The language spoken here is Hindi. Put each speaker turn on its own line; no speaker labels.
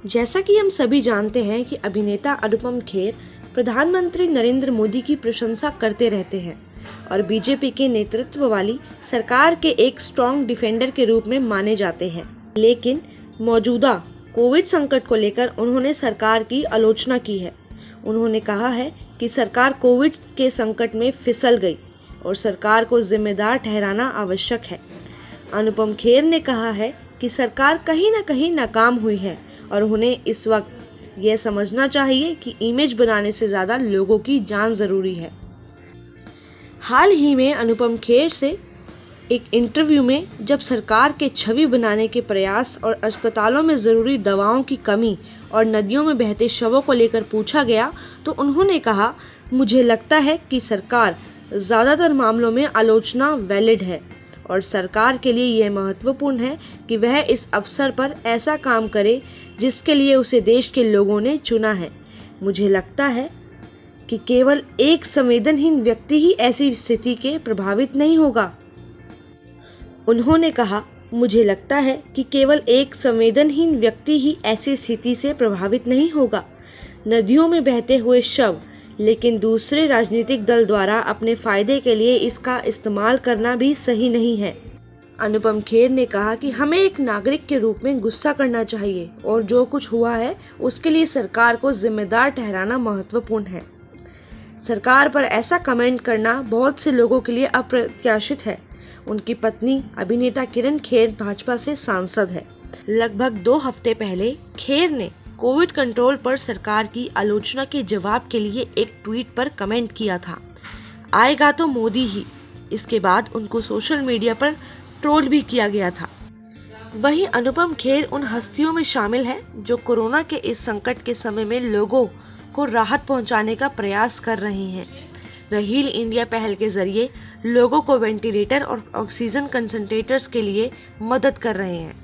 जैसा कि हम सभी जानते हैं कि अभिनेता अनुपम खेर प्रधानमंत्री नरेंद्र मोदी की प्रशंसा करते रहते हैं और बीजेपी के नेतृत्व वाली सरकार के एक स्ट्रॉन्ग डिफेंडर के रूप में माने जाते हैं। लेकिन मौजूदा कोविड संकट को लेकर उन्होंने सरकार की आलोचना की है। उन्होंने कहा है कि सरकार कोविड के संकट में फिसल गई और सरकार को जिम्मेदार ठहराना आवश्यक है। अनुपम खेर ने कहा है कि सरकार कहीं न कहीं नाकाम हुई है और उन्हें इस वक्त यह समझना चाहिए कि इमेज बनाने से ज़्यादा लोगों की जान ज़रूरी है। हाल ही में अनुपम खेर से एक इंटरव्यू में जब सरकार के छवि बनाने के प्रयास और अस्पतालों में ज़रूरी दवाओं की कमी और नदियों में बहते शवों को लेकर पूछा गया तो उन्होंने कहा, मुझे लगता है कि सरकार ज़्यादातर मामलों में आलोचना वैलिड है और सरकार के लिए यह महत्वपूर्ण है कि वह इस अवसर पर ऐसा काम करे जिसके लिए उसे देश के लोगों ने चुना है। मुझे लगता है कि केवल एक संवेदनहीन व्यक्ति ही ऐसी स्थिति के प्रभावित नहीं होगा। उन्होंने कहा, मुझे लगता है कि केवल एक संवेदनहीन व्यक्ति ही ऐसी स्थिति से प्रभावित नहीं होगा। नदियों में बहते हुए शव, लेकिन दूसरे राजनीतिक दल द्वारा अपने फायदे के लिए इसका इस्तेमाल करना भी सही नहीं है। अनुपम खेर ने कहा कि हमें एक नागरिक के रूप में गुस्सा करना चाहिए और जो कुछ हुआ है उसके लिए सरकार को जिम्मेदार ठहराना महत्वपूर्ण है। सरकार पर ऐसा कमेंट करना बहुत से लोगों के लिए अप्रत्याशित है। उनकी पत्नी अभिनेता किरण खेर भाजपा से सांसद है। लगभग 2 हफ्ते पहले खेर ने कोविड कंट्रोल पर सरकार की आलोचना के जवाब के लिए एक ट्वीट पर कमेंट किया था, आएगा तो मोदी ही। इसके बाद उनको सोशल मीडिया पर ट्रोल भी किया गया था। वहीं अनुपम खेर उन हस्तियों में शामिल है जो कोरोना के इस संकट के समय में लोगों को राहत पहुंचाने का प्रयास कर रहे हैं। हील इंडिया पहल के जरिए लोगों को वेंटिलेटर और ऑक्सीजन कंसंट्रेटर्स के लिए मदद कर रहे हैं।